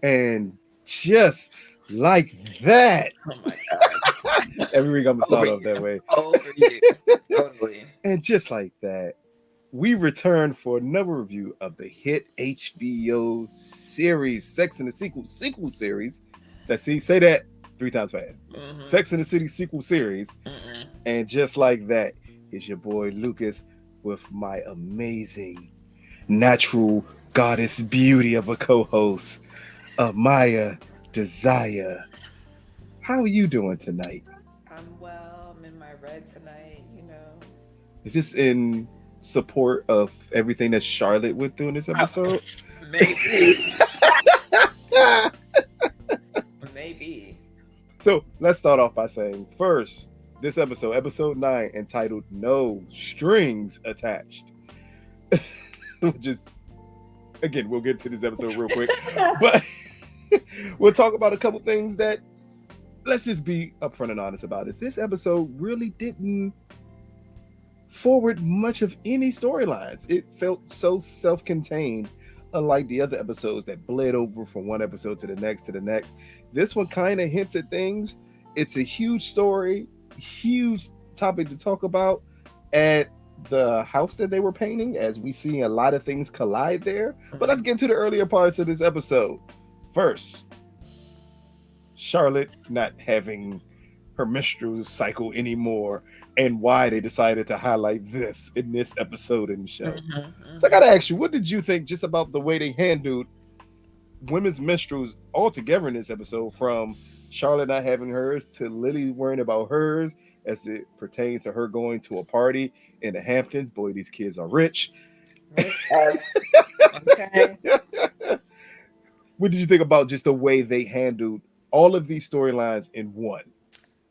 And just like that, Oh my God. every week I'm gonna Over start off that you. way. Over you. Totally. And just like that, we return for another review of the hit HBO series Sex and the sequel series. Let's see, say that 3 times fast. Mm-hmm. Sex and the City sequel series. Mm-mm. And just like that is your boy Lucas with my amazing natural goddess beauty of a co-host, Amaya Desire. How are you doing tonight? I'm well. I'm in my red tonight, you know. Is this in support of everything that Charlotte went through in this episode? Maybe. Maybe. So let's start off by saying first, this episode, episode 9, entitled No Strings Attached. Which is, again, we'll get to this episode real quick. But we'll talk about a couple things that, let's just be upfront and honest about it. This episode really didn't forward much of any storylines. It felt so self-contained, unlike the other episodes that bled over from one episode to the next to the next. This one kind of hints at things. It's a huge story, huge topic to talk about at the house that they were painting, as we see a lot of things collide there. But let's get into the earlier parts of this episode. First, Charlotte not having her menstrual cycle anymore, and why they decided to highlight this in this episode in the show. Mm-hmm. So I gotta ask you, what did you think just about the way they handled women's menstruals altogether in this episode, from Charlotte not having hers to Lily worrying about hers as it pertains to her going to a party in the Hamptons? Boy, these kids are rich. Okay. What did you think about just the way they handled all of these storylines in one?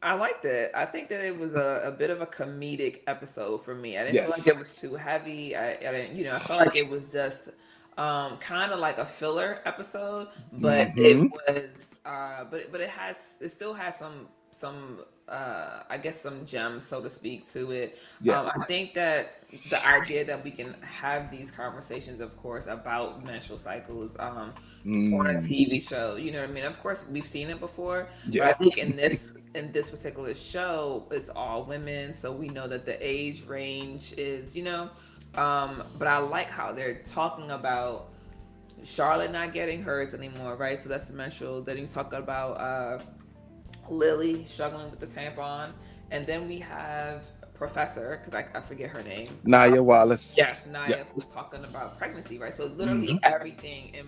I liked it. I think that it was a bit of a comedic episode for me. I didn't feel like Yes. it was too heavy. I didn't, I felt like it was just kind of like a filler episode, but it Mm-hmm. was but it still has some I guess some gems, so to speak, to it. Yeah. I think that the idea that we can have these conversations, of course, about menstrual cycles on a Mm, TV show, you know what I mean? Of course, we've seen it before, but yeah. I think in this particular show, it's all women, so we know that the age range is, but I like how they're talking about Charlotte not getting hers anymore, right? So that's the menstrual. Then you talk about Lily struggling with the tampon, and then we have Professor, because I forget her name. Naya Wallace. Yes, Yeah. Naya, who's talking about pregnancy, right? So Mm-hmm. literally everything, in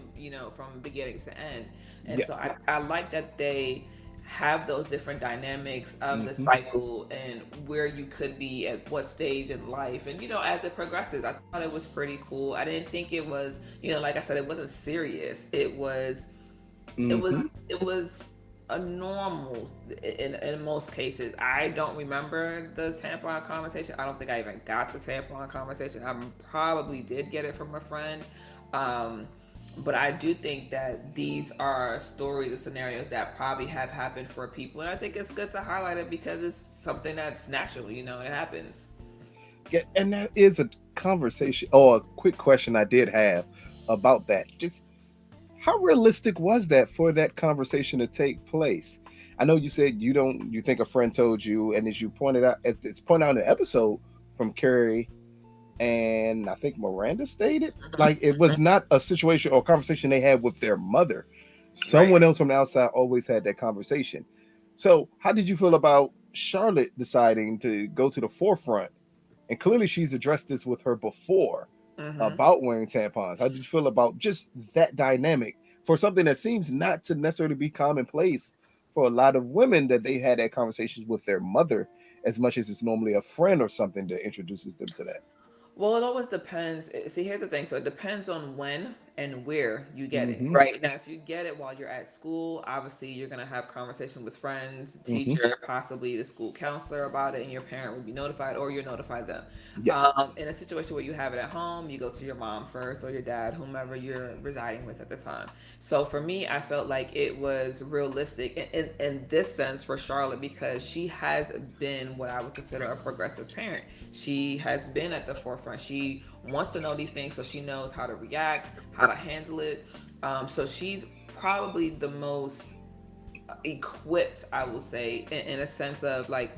from beginning to end. And Yeah. so I like that they have those different dynamics of the Mm-hmm. cycle and where you could be at what stage in life, and as it progresses. I thought it was pretty cool. I didn't think it was, like I said, it wasn't serious. It Mm-hmm. was it was a normal in most cases. I don't remember the tampon conversation. I don't think I even got the tampon conversation. I probably did get it from a friend. Um, but I do think that these are stories and scenarios that probably have happened for people. And I think it's good to highlight it because it's something that's natural, it happens. Yeah, and that is a conversation or a quick question I did have about that. Just how realistic was that for that conversation to take place? I know you said you think a friend told you, and as you pointed out, as it's pointed out in the episode from Carrie and I think Miranda stated, like it was not a situation or conversation they had with their mother. Right. Someone else from the outside always had that conversation. So, how did you feel about Charlotte deciding to go to the forefront? And clearly, she's addressed this with her before Mm-hmm. about wearing tampons. How did you feel about just that dynamic for something that seems not to necessarily be commonplace for a lot of women, that they had that conversations with their mother as much as it's normally a friend or something that introduces them to that? Well, it always depends. See, here's the thing. So it depends on when and where you get it, Mm-hmm. right? Now, if you get it while you're at school, obviously you're going to have conversation with friends, Mm-hmm. teacher, possibly the school counselor about it, and your parent will be notified, or you notify them. Yeah. In a situation where you have it at home, you go to your mom first or your dad, whomever you're residing with at the time. So for me, I felt like it was realistic in this sense for Charlotte, because she has been what I would consider a progressive parent. She has been at the forefront. She wants to know these things so she knows how to react, how to handle it. So she's probably the most equipped, I will say, in a sense of like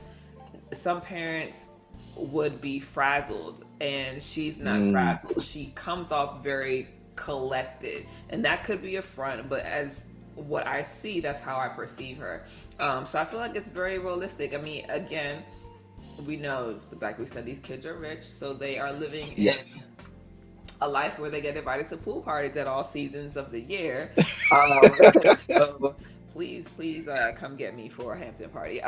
some parents would be frazzled and she's not frazzled. She comes off very collected, and that could be a front, but as what I see, that's how I perceive her. So I feel like it's very realistic. I mean, again, we know, like we said, these kids are rich, so they are living in Yes. a life where they get invited to pool parties at all seasons of the year. So please come get me for a Hampton party.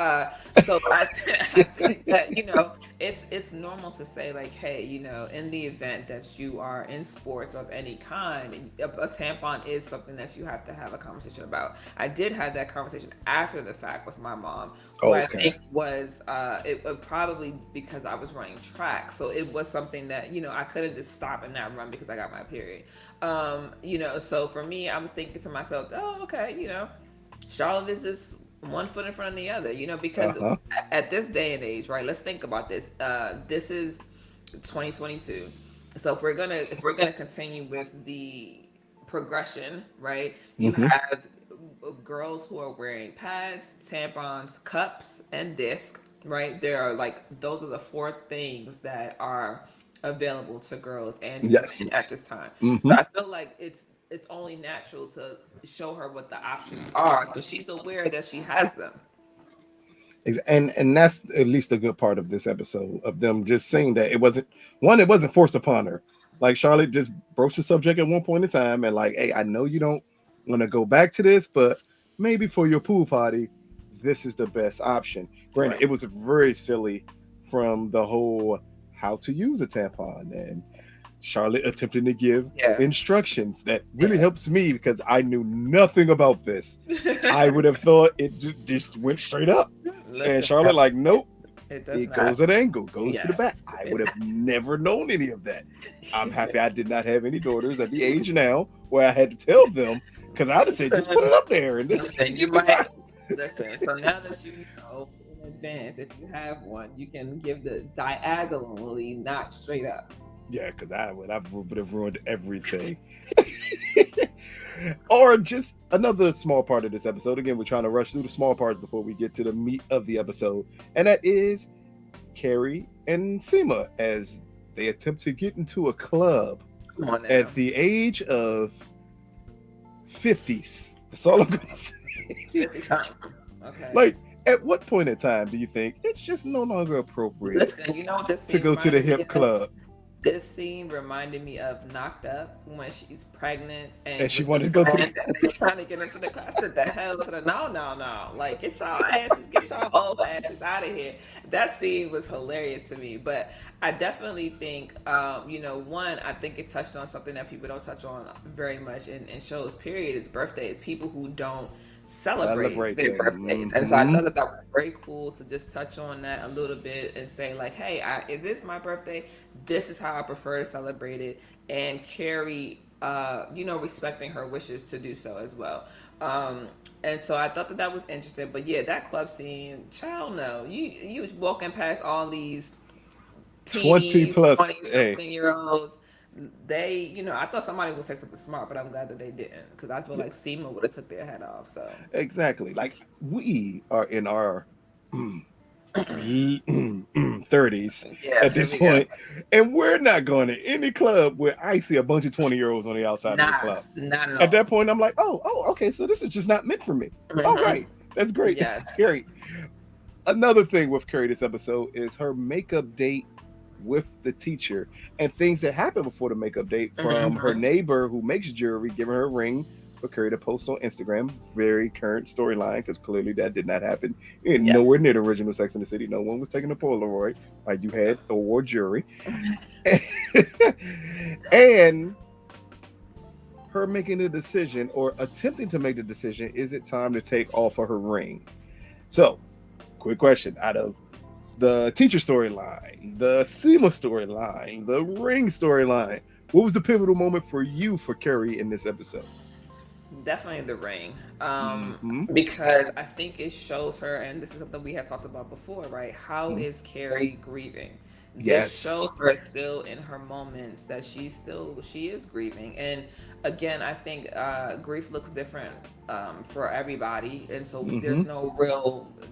So I think that, it's normal to say like, hey, in the event that you are in sports of any kind, a tampon is something that you have to have a conversation about. I did have that conversation after the fact with my mom, who I Okay. think was probably because I was running track, so it was something that I couldn't just stop and not run because I got my period. So for me, I was thinking to myself, oh, okay, Charlotte is just one foot in front of the other, because Uh-huh. at this day and age, right? Let's think about this. This is 2022. So if we're gonna continue with the progression, right? You Mm-hmm. have girls who are wearing pads, tampons, cups, and disc, right? There are like those are the four things that are available to girls and Yes. women at this time. Mm-hmm. So I feel like it's only natural to show her what the options are, so she's aware that she has them. And that's at least a good part of this episode of them just saying that it wasn't forced upon her. Like Charlotte just broached the subject at one point in time and like, hey, I know you don't want to go back to this, but maybe for your pool party, this is the best option. Granted, Right. it was very silly from the whole how to use a tampon and Charlotte attempting to give Yeah. instructions that really Yeah. helps me because I knew nothing about this. I would have thought it just went straight up. And Listen, Charlotte, like, nope, it does it goes at not. an angle, goes to the back. Yes. I would have never known any of that. I'm happy I did not have any daughters at the age now where I had to tell them because I'd have said, just put it up there and this Listen, you you'd be fine. might listen. So now that you know in advance, if you have one, you can give the diagonally, not straight up. Yeah, because I would have ruined everything. Or just another small part of this episode. Again, we're trying to rush through the small parts before we get to the meat of the episode, and that is Carrie and Seema as they attempt to get into a club Come on now. at the age of 50s. That's all I'm gonna say. 50 times. Okay. Like, at what point in time do you think it's just no longer appropriate Listen, you know what this to scene go to the reminded me hip of? club? This scene reminded me of Knocked Up when she's pregnant And she with wanted the to go to friend and they're trying to get into the class. What the hell? To the no. Like, get y'all old asses out of here. That scene was hilarious to me. But I definitely think, one, I think it touched on something that people don't touch on very much in shows, period, is birthdays. People who don't celebrate their them. birthdays. And so I thought that was very cool to just touch on that a little bit and say like, hey, if this is my birthday, this is how I prefer to celebrate it. And Carrie, respecting her wishes to do so as well. And so I thought that was interesting. But yeah, that club scene, child, no, you was walking past all these 20 teenies, plus. 20 Hey, something year olds. They, I thought somebody was gonna say something smart, but I'm glad that they didn't because I feel like SEMA would have took their head off. So exactly. Like, we are in our 30s yeah, at here this we go. point, and we're not going to any club where I see a bunch of 20-year-olds on the outside of the club. Not at all. At that point, I'm like, oh, okay, so this is just not meant for me. All right, that's great. Yes. That's great. Another thing with Carrie this episode is her makeup date with the teacher and things that happen before the makeup date from her neighbor who makes jewelry giving her a ring for Carrie to post on Instagram. Very current storyline because clearly that did not happen in nowhere near the original Sex and the City. No one was taking a Polaroid like you had or jewelry. And her making the decision or attempting to make the decision, is it time to take off of her ring? So, quick question, out of the teacher storyline, the SEMA storyline, the ring storyline, what was the pivotal moment for you for Carrie in this episode? Definitely the ring, because I think it shows her, and this is something we had talked about before, right? How is Carrie grieving? This Yes. shows her still in her moments that she is grieving. And again, I think grief looks different for everybody, and so Mm-hmm.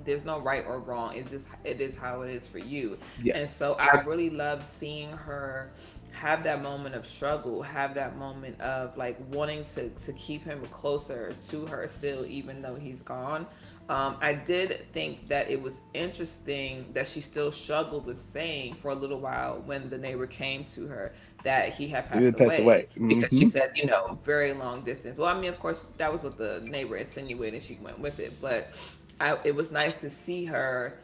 there's no right or wrong. It is how it is for you. And Yes. so I really loved seeing her have that moment of struggle, have that moment of like wanting to keep him closer to her still, even though he's gone. I did think that it was interesting that she still struggled with saying for a little while when the neighbor came to her that he had He passed did pass away, away. because she Mm-hmm. said, very long distance. Well, I mean, of course, that was what the neighbor insinuated. She went with it, but it was nice to see her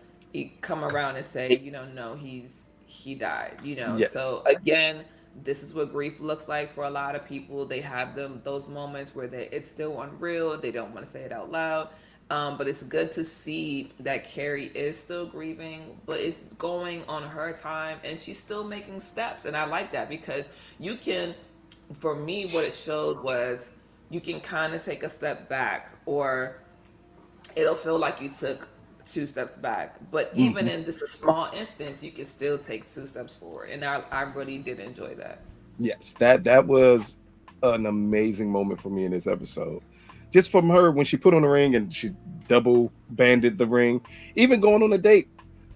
come around and say, no, he died. Yes. So again, this is what grief looks like for a lot of people. They have those moments where it's still unreal. They don't want to say it out loud. But it's good to see that Carrie is still grieving, but it's going on her time and she's still making steps. And I like that because you can, for me, what it showed was you can kind of take a step back, or it'll feel like you took two steps back. But even Mm-hmm. in just a small instance, you can still take two steps forward. And I really did enjoy that. Yes. That was an amazing moment for me in this episode. Just from her when she put on the ring and she double banded the ring, even going on a date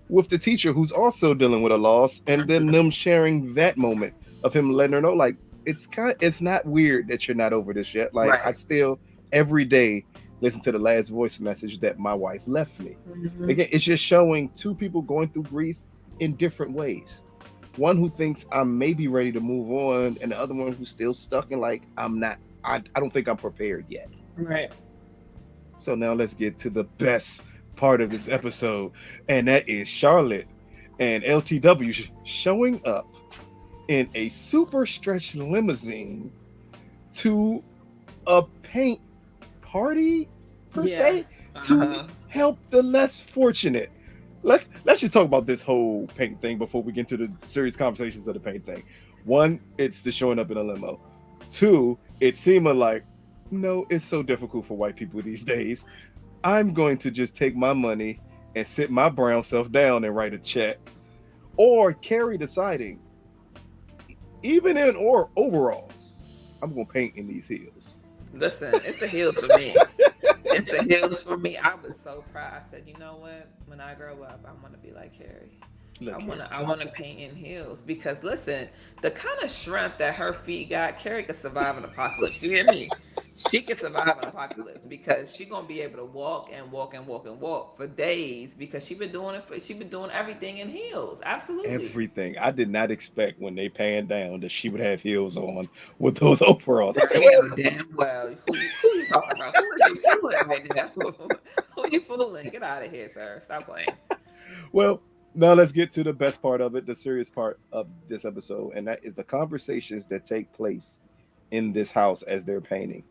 with the teacher who's also dealing with a loss, and then them sharing that moment of him letting her know, like, it's not weird that you're not over this yet. Like, I Right. still every day listen to the last voice message that my wife left me. Hmm. Again, it's just showing two people going through grief in different ways. One who thinks I'm maybe ready to move on, and the other one who's still stuck in, like, I'm not. I don't think I'm prepared yet. Right. So now let's get to the best part of this episode, and that is Charlotte and LTW showing up in a super stretched limousine to a paint party per Yeah. se, to Uh-huh. help the less fortunate. Let's just talk about this whole paint thing before we get into the serious conversations of the paint thing. One, it's the showing up in a limo. Two, it seemed like, no, it's so difficult for white people these days. I'm going to just take my money and sit my brown self down and write a check. Or Carrie deciding, even in or overalls, I'm gonna paint in these heels. Listen, it's the heels for me. It's the heels for me. I was so proud. I said, you know what? When I grow up, I want to be like Carrie. Look here. I wanna paint in heels because listen, the kind of strength that her feet got, Carrie could survive an apocalypse. You hear me? She can survive an apocalypse because she gonna be able to walk and walk and walk and walk for days because she been doing everything in heels. Absolutely. Everything. I did not expect when they panned down that she would have heels on with those overalls. I Girl, said, you well, know damn well who you talking about? Who is you fooling right now? Who you fooling? Get out of here, sir. Stop playing. well, now let's get to the best part of it, the serious part of this episode, and that is the conversations that take place in this house as they're painting.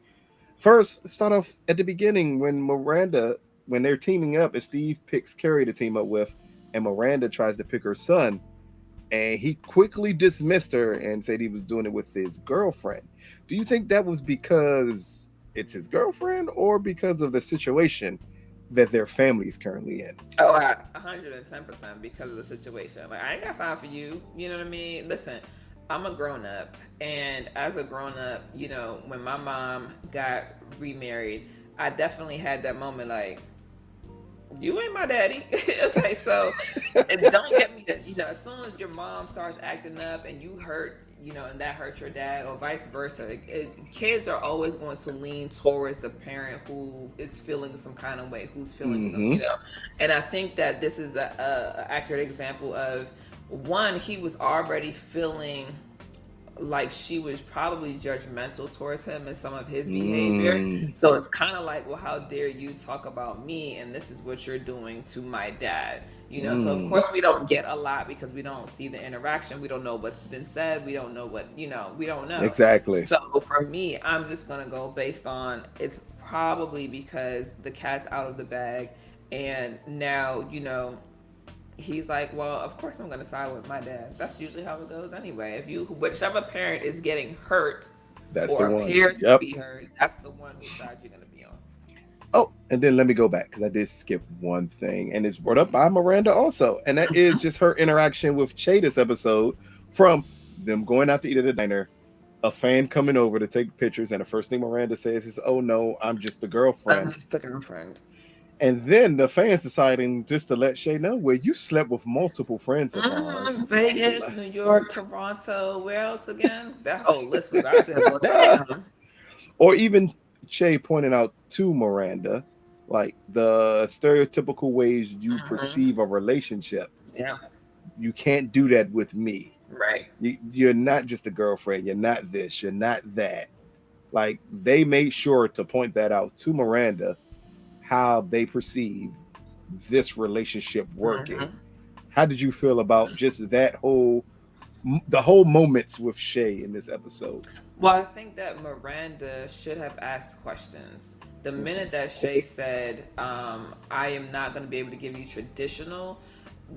First, start off at the beginning when they're teaming up, and Steve picks Carrie to team up with, and Miranda tries to pick her son, and he quickly dismissed her and said he was doing it with his girlfriend. Do you think that was because it's his girlfriend or because of the situation that their family is currently in? Oh, 110% because of the situation. Like I ain't got time for you. You know what I mean? Listen, I'm a grown up, and as a grown up, when my mom got remarried, I definitely had that moment like, you ain't my daddy. Okay, so and don't get me that, as soon as your mom starts acting up and you hurt, and that hurts your dad, or vice versa, kids are always going to lean towards the parent who is feeling some kind of way, who's feeling some, Mm-hmm. and I think that this is a accurate example of one, he was already feeling like she was probably judgmental towards him and some of his behavior. Mm. So it's kind of like, well, how dare you talk about me and this is what you're doing to my dad? So of Mm. course we don't get a lot because we don't see the interaction. We don't know what's been said. We don't know we don't know. Exactly. So for me, I'm just going to go based on it's probably because the cat's out of the bag and now, he's like, well, of course I'm going to side with my dad. That's usually how it goes anyway. If whichever parent is getting hurt That's the or one. appears to Yep. be hurt, that's the one whose side you're going to be on. Oh, and then let me go back because I did skip one thing, and it's brought up by Miranda also, and that is just her interaction with Shay this episode, from them going out to eat at a diner, a fan coming over to take pictures, and the first thing Miranda says is, "Oh no, I'm just the I'm girlfriend." just a girlfriend. And then the fans deciding just to let Shay know, where you slept with multiple friends of ours. Vegas, New York, Toronto. Where else again? That whole list was. I said, well, damn. Or even Shay pointing out to Miranda, like the stereotypical ways you perceive a relationship. Yeah. You can't do that with me. Right. You're not just a girlfriend. You're not this. You're not that. Like, they made sure to point that out to Miranda, how they perceive this relationship working. How did you feel about just the whole moments with Shay in this episode? Well, I think that Miranda should have asked questions. The minute that Shay said, I am not going to be able to give you traditional,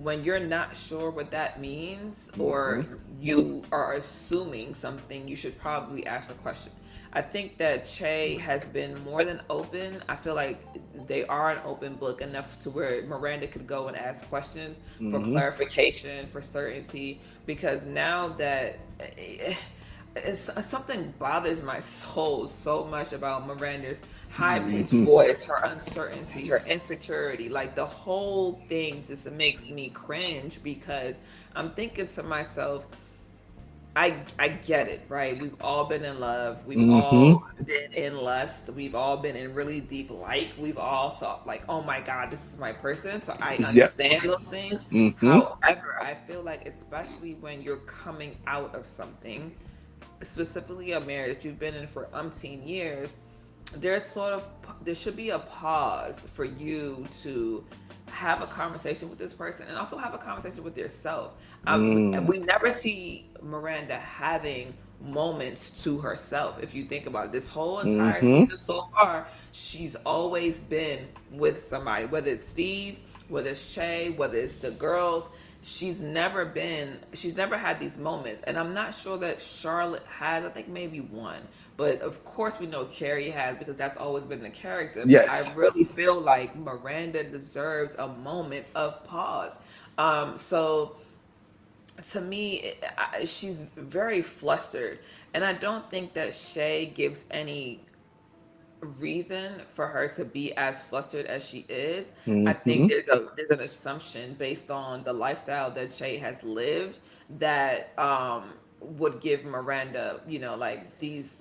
when you're not sure what that means, or you are assuming something, you should probably ask a question. I think that Shay has been more than open. I feel like they are an open book enough to where Miranda could go and ask questions for clarification, for certainty, because now that something bothers my soul so much about Miranda's high-pitched voice, her uncertainty, her insecurity. Like, the whole thing just makes me cringe, because I'm thinking to myself, I get it, right? We've all been in love. We've all been in lust. We've all been in really deep like. We've all thought like, oh my God, this is my person. So I understand those things. However, I feel like, especially when you're coming out of something, specifically a marriage that you've been in for umpteen years, there should be a pause for you to have a conversation with this person, and also have a conversation with yourself. We never see Miranda having moments to herself. If you think about it, this whole entire season so far, she's always been with somebody, whether it's Steve, whether it's Shay, whether it's the girls. She's never had these moments. And I'm not sure that Charlotte has. I think maybe one. But of course we know Carrie has, because that's always been the character. Yes. But I really feel like Miranda deserves a moment of pause. So to me, she's very flustered. And I don't think that Shay gives any reason for her to be as flustered as she is. I think there's an assumption based on the lifestyle that Shay has lived that would give Miranda, like, these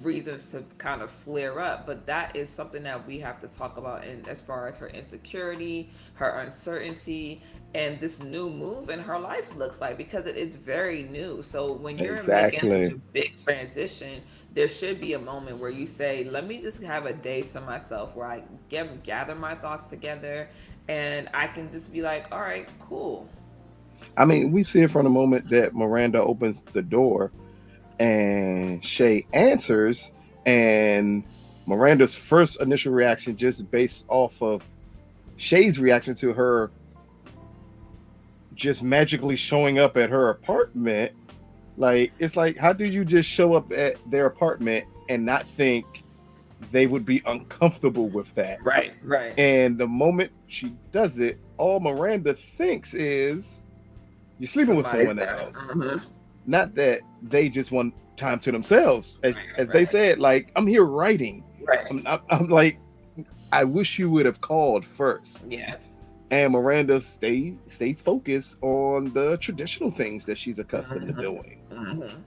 reasons to kind of flare up. But that is something that we have to talk about, in as far as her insecurity, her uncertainty, and this new move in her life looks like, because it is very new. So when you're making such a big transition, there should be a moment where you say, let me just have a day to myself, where I gather my thoughts together, and I can just be like, all right, cool. I mean, we see it from the moment that Miranda opens the door and Shay answers, and Miranda's first initial reaction, just based off of Shay's reaction to her just magically showing up at her apartment. Like, it's like, how do you just show up at their apartment and not think they would be uncomfortable with that? Right. And the moment she does it, all Miranda thinks is, you're sleeping with someone else. Not that they just want time to themselves. As they said, like, I'm here writing. Right. I'm like, I wish you would have called first. Yeah. And Miranda stays focused on the traditional things that she's accustomed to doing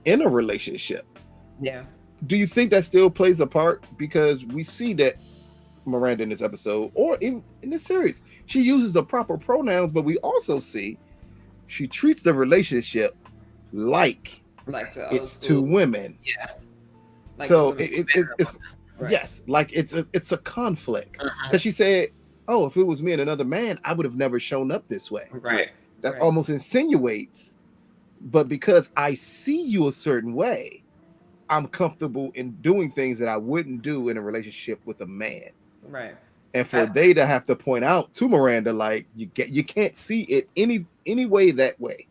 in a relationship. Yeah. Do you think that still plays a part? Because we see that Miranda in this episode, or in this series, she uses the proper pronouns, but we also see she treats the relationship like it's two women. Yeah. Like, so it's right. Yes, like it's a conflict. Because she said, oh, if it was me and another man, I would have never shown up this way. Right. That almost insinuates, but because I see you a certain way, I'm comfortable in doing things that I wouldn't do in a relationship with a man. Right. And for they to have to point out to Miranda, like, you can't see it any way that way.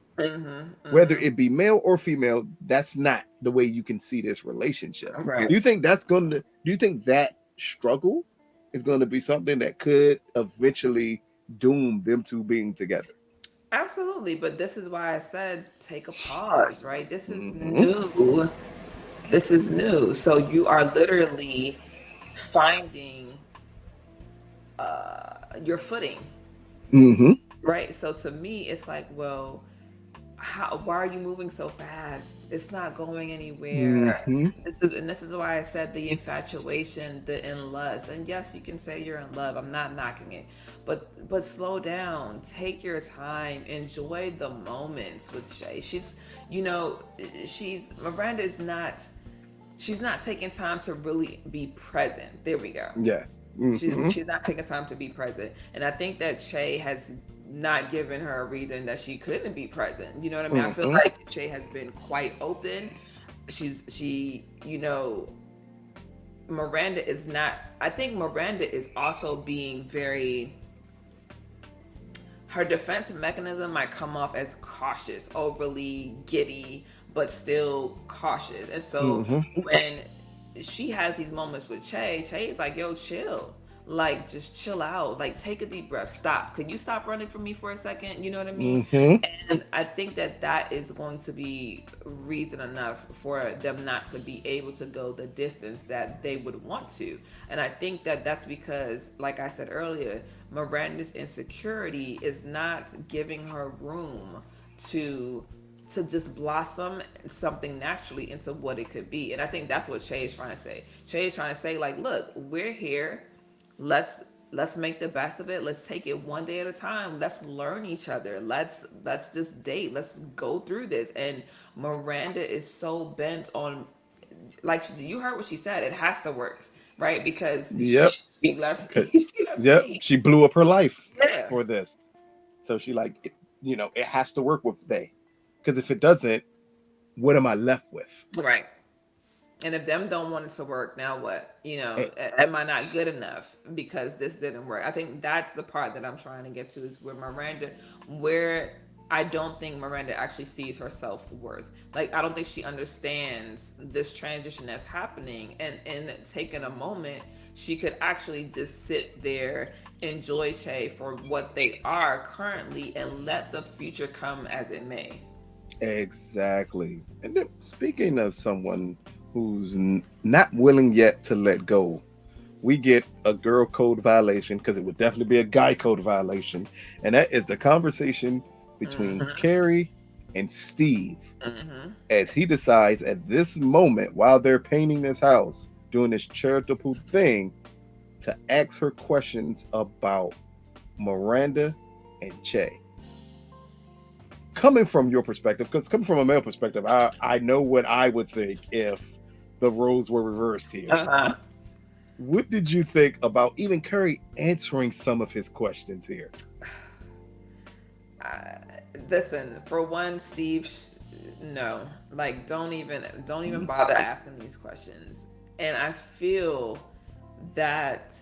Whether it be male or female, that's not the way you can see this relationship. Right. Do you think that struggle is going to be something that could eventually doom them two being together. Absolutely, but this is why I said take a pause, right? This is Hmm. new. This is new. So you are literally finding your footing, Hmm. right? So to me, it's like, well, why are you moving so fast? It's not going anywhere. Hmm. This is why I said the infatuation, the in lust. And yes, you can say you're in love. I'm not knocking it. But slow down. Take your time. Enjoy the moments with Shay. You know, Miranda is not she's not taking time to really be present. There we go. Yes. She's Hmm. she's not taking time to be present, and I think that Shay has not given her a reason that she couldn't be present. You know what I mean? I feel Hmm. like Shay has been quite open. Miranda is not. I think Miranda is also being very. Her defense mechanism might come off as cautious, overly giddy, but still cautious. And so Hmm. when she has these moments with Shay is like, yo, chill. Like, just chill out. Like, take a deep breath. Stop. Could you stop running from me for a second? You know what I mean? Hmm. And I think that that is going to be reason enough for them not to be able to go the distance that they would want to. And I think that that's because, like I said earlier, Miranda's insecurity is not giving her room to just blossom something naturally into what it could be. And I think that's what Shay is trying to say. Shay is trying to say, like, look, we're here. Let's make the best of it. Let's take it one day at a time. Let's learn each other. Let's just date. Let's go through this. And Miranda is so bent on, like, you heard what she said. It has to work, right? Because Yep. she loves Okay. she loves Yep. Steve. She blew up her life Yeah. for this. So she like, it has to work with they. Because if it doesn't, what am I left with? Right. And if them don't want it to work, now what? Eh, Am I not good enough because this didn't work? I think that's the part that I'm trying to get to is where I don't think Miranda actually sees her self worth. Like, I don't think she understands this transition that's happening. And in taking a moment, she could actually just sit there, enjoy Shay for what they are currently, and let the future come as it may. Exactly. And then speaking of someone who's not willing yet to let go, we get a girl code violation because it would definitely be a guy code violation. And that is the conversation between Mm-hmm. Carrie and Steve Mm-hmm. as he decides at this moment while they're painting this house, doing this charitable thing, to ask her questions about Miranda and Che. Coming from your perspective, because coming from a male perspective, I know what I would think if the roles were reversed here. Uh-huh. What did you think about even Curry answering some of his questions here? uh, Listen, for one, Steve, no, like don't even bother asking these questions. And I feel that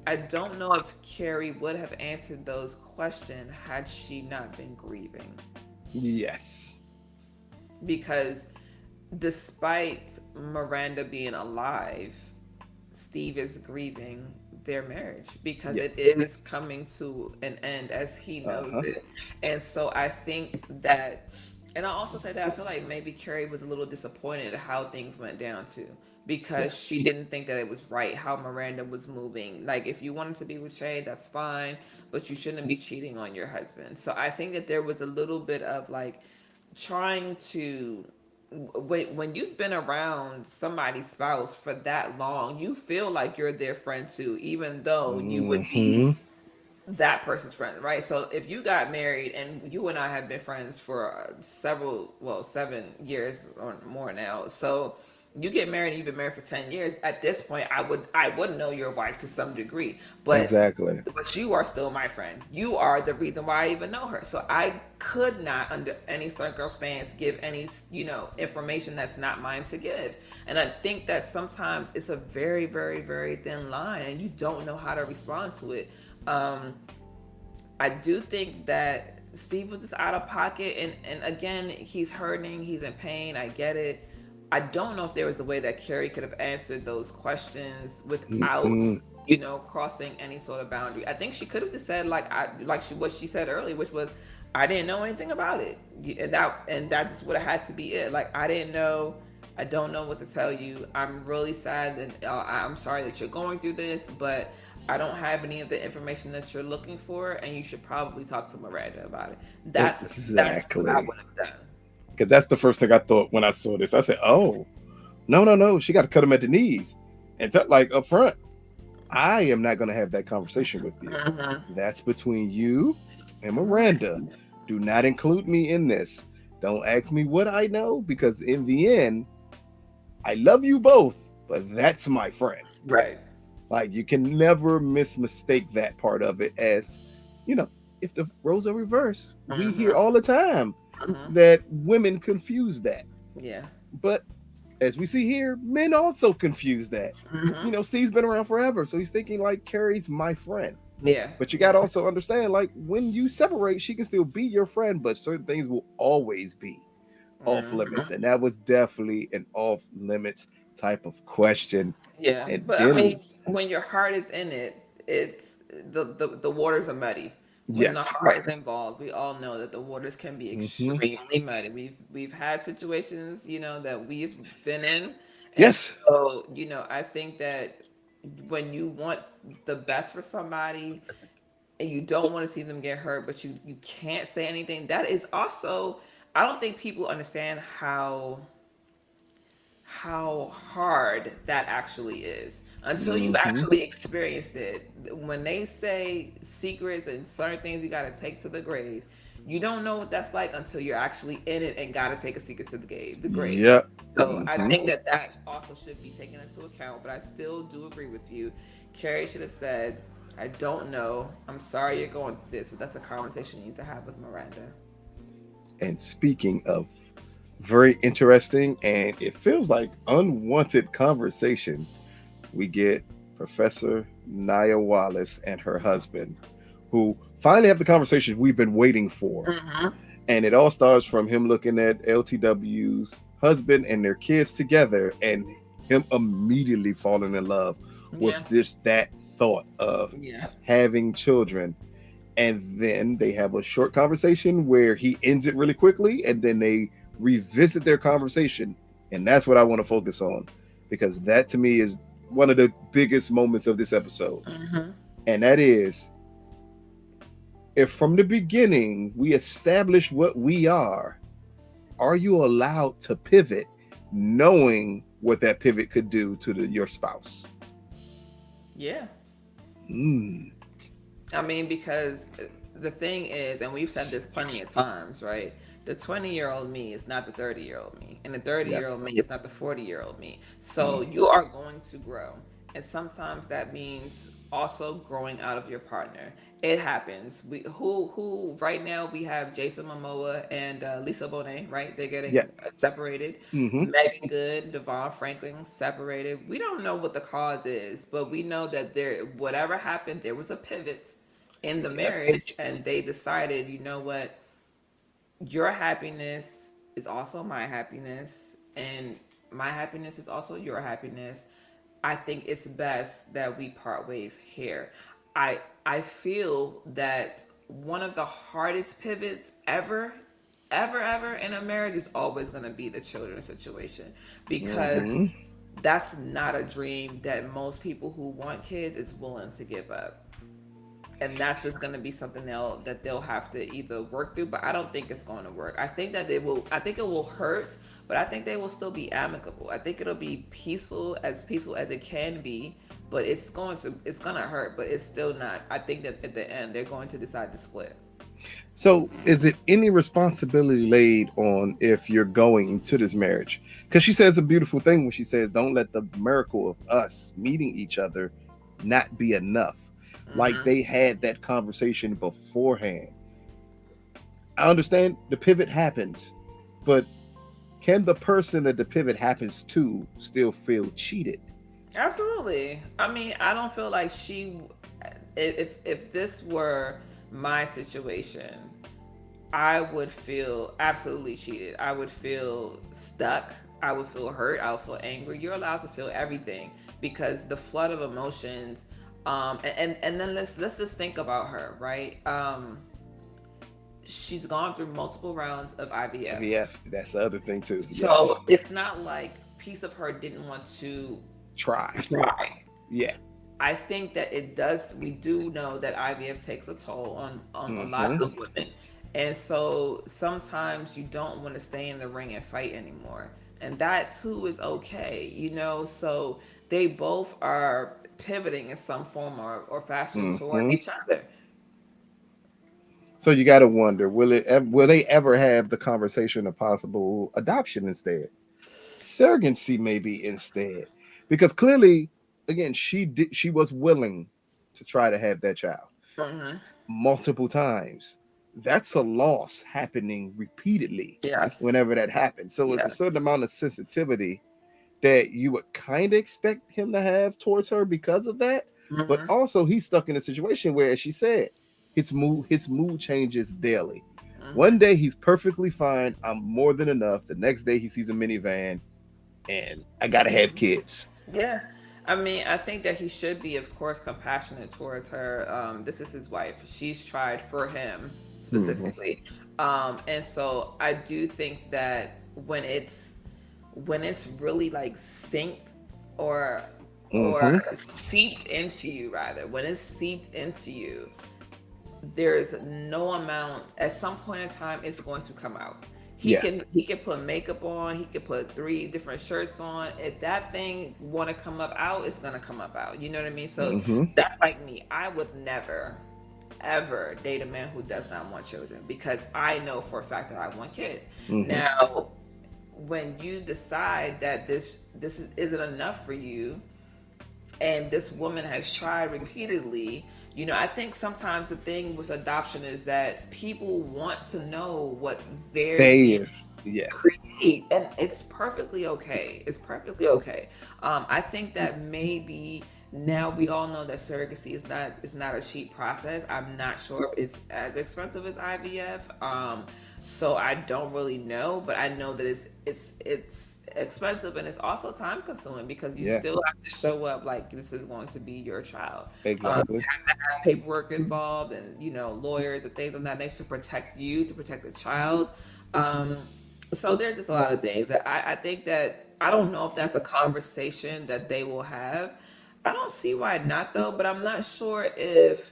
I don't know if Carrie would have answered those questions had she not been grieving, Yes. because despite Miranda being alive, Steve is grieving their marriage because Yeah. it is coming to an end as he knows Uh-huh. it. And so I think that, and I also say that I feel like maybe Carrie was a little disappointed at how things went down too, because Yes. she didn't think that it was right how Miranda was moving. Like, if you wanted to be with Shay, that's fine, but you shouldn't be cheating on your husband. So I think that there was a little bit of like trying to, when you've been around somebody's spouse for that long, you feel like you're their friend too, even though you would be Hmm. that person's friend, right? So if you got married, and you and I have been friends for 7 years or more now, so you get married and you've been married for 10 years, at this point I would know your wife to some degree, but Exactly. you are still my friend. You are the reason why I even know her. So I could not, under any circumstance, give any, information that's not mine to give. And I think that sometimes it's a very, very, very thin line, and you don't know how to respond to it. Um, I do think that Steve was just out of pocket, and again, he's hurting, he's in pain. I get it. I don't know if there was a way that Carrie could have answered those questions without Mm-mm. crossing any sort of boundary. I think she could have just said what she said earlier, which was, I didn't know anything about it, and that just would have had to be it. Like, I didn't know. I don't know what to tell you. I'm really sad, and I'm sorry that you're going through this, but I don't have any of the information that you're looking for, and you should probably talk to Miranda about it. That's what I Exactly. would have done. Because that's the first thing I thought when I saw this. I said, "Oh, no, no, no! She got to cut him at the knees and like up front. I am not going to have that conversation with you. That's between you and Miranda. Do not include me in this. Don't ask me what I know, because in the end, I love you both, but that's my friend." Right. Like, you can never mistake that part of it as, if the roles are reversed. We hear all the time that women confuse that. Yeah. But as we see here, men also confuse that. Steve's been around forever, so he's thinking like, Carrie's my friend. Yeah. But you got to also understand, like, when you separate, she can still be your friend, but certain things will always be off limits. And that was definitely an off limits type of question. Yeah. And But then, I mean, when your heart is in it, it's the waters are muddy. When the yes. heart is involved, we all know that the waters can be extremely muddy. We've had situations, that we've been in. And Yes. so, I think that when you want the best for somebody and you don't want to see them get hurt, but you can't say anything, that is also, I don't think people understand how hard that actually is until you've actually experienced it. When they say secrets and certain things you got to take to the grave, you don't know what that's like until you're actually in it and got to take a secret to the grave. The grave. Yeah. So I think that also should be taken into account. But I still do agree with you. Carrie should have said, "I don't know. I'm sorry you're going through this, but that's a conversation you need to have with Miranda." And speaking of very interesting, and it feels like unwanted conversation, we get Professor Nia Wallace and her husband, who finally have the conversation we've been waiting for. And it all starts from him looking at LTW's husband and their kids together, and him immediately falling in love with that thought of having children. And then they have a short conversation where he ends it really quickly, and then they revisit their conversation. And that's what I want to focus on, because that to me is one of the biggest moments of this episode. And that is, if from the beginning we establish what we are you allowed to pivot knowing what that pivot could do to your spouse? Yeah. I mean, because the thing is, and we've said this plenty of times, right? The 20-year-old me is not the 30-year-old me, and the 30-year-old me is not the 40-year-old me. So you are going to grow, and sometimes that means also growing out of your partner. It happens. Who right now we have Jason Momoa and Lisa Bonet, right? They're getting separated. Megan Good, Devon Franklin separated. We don't know what the cause is, but we know that whatever happened, there was a pivot in the marriage, and they decided, you know what, your happiness is also my happiness, and my happiness is also your happiness. I think it's best that we part ways here. I feel that one of the hardest pivots ever in a marriage is always going to be the children situation, because that's not a dream that most people who want kids is willing to give up. And that's just going to be something that they'll have to either work through, but I don't think it's going to work. I think that I think it will hurt, but I think they will still be amicable. I think it'll be peaceful as it can be, but it's going to hurt, but it's still not. I think that at the end, they're going to decide to split. So is it any responsibility laid on if you're going into this marriage? Because she says a beautiful thing when she says, don't let the miracle of us meeting each other not be enough. Like they had that conversation beforehand. I understand the pivot happens, but can the person that the pivot happens to still feel cheated? Absolutely. I mean, I don't feel like if this were my situation, I would feel absolutely cheated. I would feel stuck. I would feel hurt. I would feel angry. You're allowed to feel everything, because the flood of emotions And then let's just think about her, right? She's gone through multiple rounds of IVF. IVF, that's the other thing too. Yes. So it's not like piece of her didn't want to Try. try. Yeah. I think that it does. We do know that IVF takes a toll on lots Mm-hmm. of women, and so sometimes you don't want to stay in the ring and fight anymore, and that too is okay, you know. So they both are pivoting in some form or fashion towards Mm-hmm. each other. So you got to wonder, will they ever have the conversation of possible adoption instead? Surrogacy maybe instead, because clearly, again, she was willing to try to have that child Hmm. multiple times. That's a loss happening repeatedly Yes, whenever that happens. So it's a certain yes. amount of sensitivity that you would kind of expect him to have towards her because of that. But Hmm. also, he's stuck in a situation where, as she said, his mood changes daily. One Hmm. day he's perfectly fine. I'm more than enough. The next day he sees a minivan and I gotta have kids. Yeah. I mean, I think that he should be, of course, compassionate towards her. This is his wife. She's tried for him Hmm. specifically. And so I do think that when it's really like synced or Hmm. seeped into you, rather, when it's seeped into you, there's no amount, at some point in time it's going to come out. Yeah. He can put makeup on, he can put three different shirts on. If that thing want to come up out, it's going to come up out, you know what I mean? So Hmm. that's like me. I would never ever date a man who does not want children, because I know for a fact that I want kids. Hmm. Now, when you decide that isn't enough for you, and this woman has tried repeatedly, you know, I think sometimes the thing with adoption is that people want to know what their genes They, yeah. create, and it's perfectly okay. It's perfectly okay. I think that maybe now we all know that surrogacy is not a cheap process. I'm not sure if it's as expensive as IVF. So I don't really know, but I know that it's expensive, and it's also time consuming, because you Yeah. still have to show up like this is going to be your child. You Exactly. have to have paperwork involved, and you know, lawyers and things of that nature to protect you, to protect the child. Um, so there's just a lot of things that I think that I don't know if that's a conversation that they will have. I don't see why not though, but I'm not sure if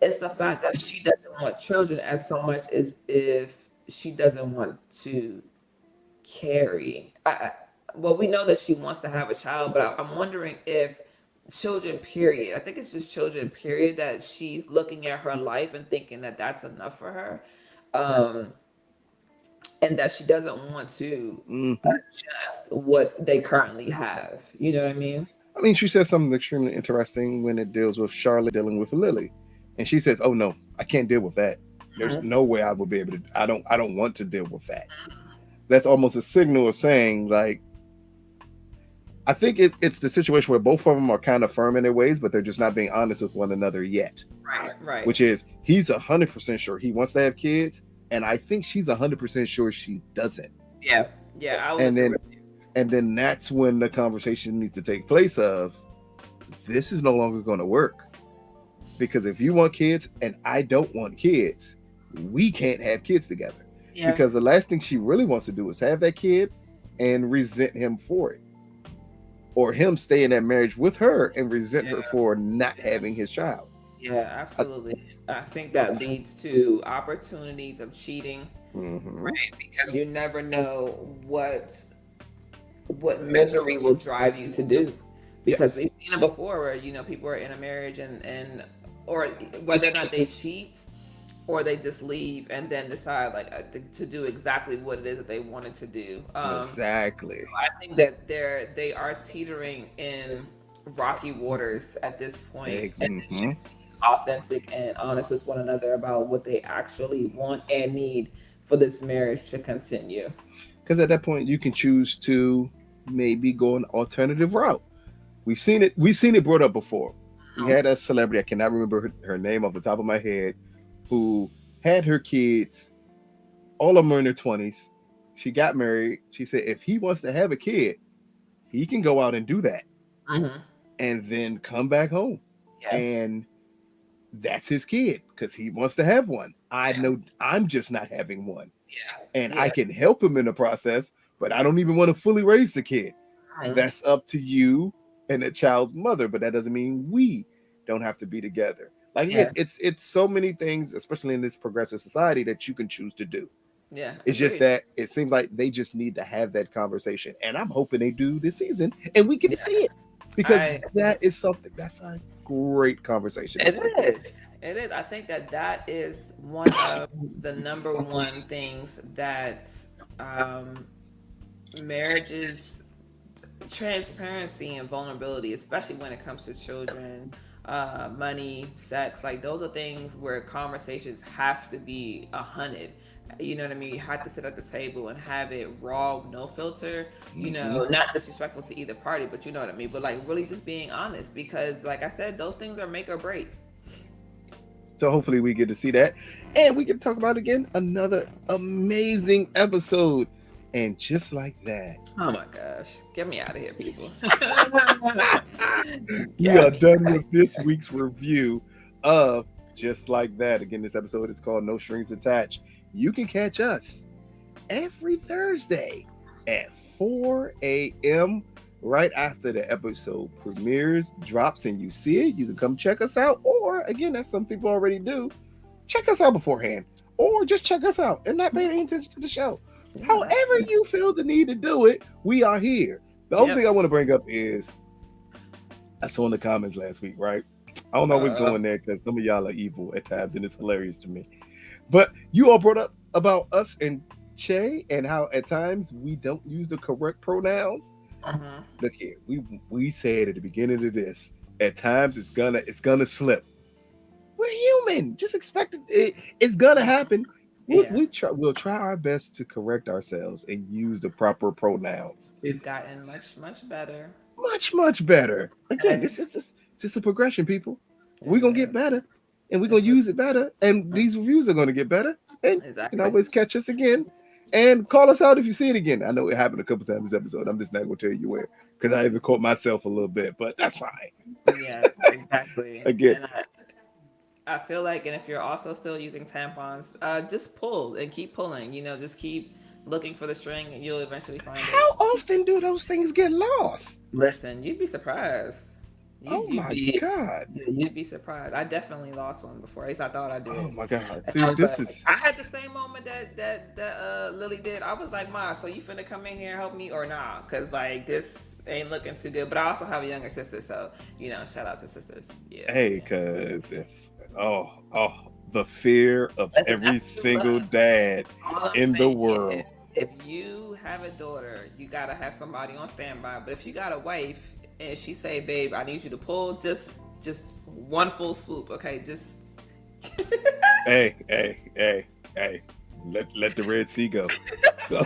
it's the fact that she doesn't want children as so much as if she doesn't want to carry. Well, we know that she wants to have a child, but I'm wondering if children, period. I think it's just children, period, that she's looking at her life and thinking that that's enough for her. Um, and that she doesn't want to Hmm. adjust what they currently have. You know what I mean? I mean, she says something extremely interesting when it deals with Charlotte dealing with Lily, and she says, "Oh no, I can't deal with that. There's Mhm. no way I will be able to. I don't want to deal with that." That's almost a signal of saying, like, I think it's the situation where both of them are kind of firm in their ways, but they're just not being honest with one another yet. Right, right. Which is, he's 100% sure he wants to have kids, and I think she's 100% sure she doesn't. Yeah, yeah, I would And agree then with you. and then that's when the conversation needs to take place of, this is no longer going to work, because if you want kids and I don't want kids, we can't have kids together. Yeah, Because the last thing she really wants to do is have that kid and resent him for it, or him stay in that marriage with her and resent her yeah, for not yeah, having his child. yeah, I, absolutely. I think that leads to opportunities of cheating, mm-hmm. right? Because you never know what misery will drive you to do. Because Yes. we've seen it before, where you know people are in a marriage and or whether or not they cheat, or they just leave and then decide like to do exactly what it is that they wanted to do. Exactly. I think that they are teetering in rocky waters at this point, and they should Mm-hmm. be authentic and honest with one another about what they actually want and need for this marriage to continue. Because at that point, you can choose to maybe go an alternative route. We've seen it. We've seen it brought up before. We Mhm. had a celebrity. I cannot remember her name off the top of my head, who had her kids. All of them are in their 20s. She got married. She said if he wants to have a kid, he can go out and do that Mhm. and then come back home. and that's his kid because he wants to have one. I know I'm just not having one. And I can help him in the process, but I don't even want to fully raise the kid. That's up to you and the child's mother, but that doesn't mean we don't have to be together. Like it's so many things, especially in this progressive society, that you can choose to do. Yeah, it's just that it seems like they just need to have that conversation, and I'm hoping they do this season, and we get to see it because that is something that's a great conversation. It is. It is. I think that is one of the number one things that marriages, transparency and vulnerability, especially when it comes to children, money, sex, like those are things where conversations have to be 100. You know what I mean? You have to sit at the table and have it raw, no filter, you know, not disrespectful to either party, but you know what I mean? But like really just being honest, because like I said, those things are make or break. So hopefully we get to see that, and we can talk about again another amazing episode. And just like that, oh my gosh, get me out of here, people. We are done with this week's review of Just Like That. Again, this episode is called No Strings Attached. You can catch us every Thursday at 4 a.m. right after the episode premieres, drops, and you see it. You can come check us out, or again, as some people already do, check us out beforehand, or just check us out and not pay any attention to the show. However you feel the need to do it, we are here. The only thing I want to bring up is I saw in the comments last week, right? I don't always go in there because some of y'all are evil at times, and it's hilarious to me. But you all brought up about us and Shay and how at times we don't use the correct pronouns. Look here, we said at the beginning of this, at times it's gonna slip. We're human. Just expect it. It's gonna happen. We'll try our best to correct ourselves and use the proper pronouns. We've gotten much better. Much better. Again, this is a progression, people. We're gonna get better, and we're gonna use it better, and these reviews are gonna get better. And you can always catch us again and call us out if you see it again. I know it happened a couple times this episode. I'm just not gonna tell you where, because I even caught myself a little bit, but that's fine. Yes, exactly. Again. And I feel like, and if you're also still using tampons, just pull and keep pulling. You know, just keep looking for the string, and you'll eventually find it. How often do those things get lost? Listen, you'd be surprised. God! You'd be surprised. I definitely lost one before. At least I thought I did. Oh my God! See, I had the same moment that Lily did. I was like, "Ma, so you finna come in here and help me or nah?" Because like this ain't looking too good. But I also have a younger sister, so you know, shout out to sisters. Yeah. Hey, because if the fear of every single dad in the world. If you have a daughter, you gotta have somebody on standby. But if you got a wife and she say, "Babe, I need you to pull," just one full swoop, okay? Just hey, let the Red Sea go. So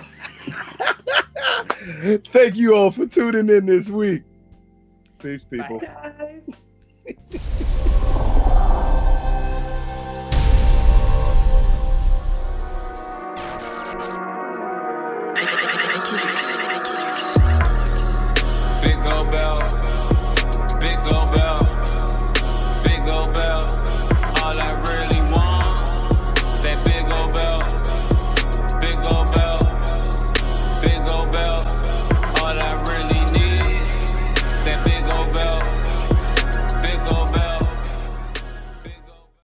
thank you all for tuning in this week. Peace, people. Bye, guys.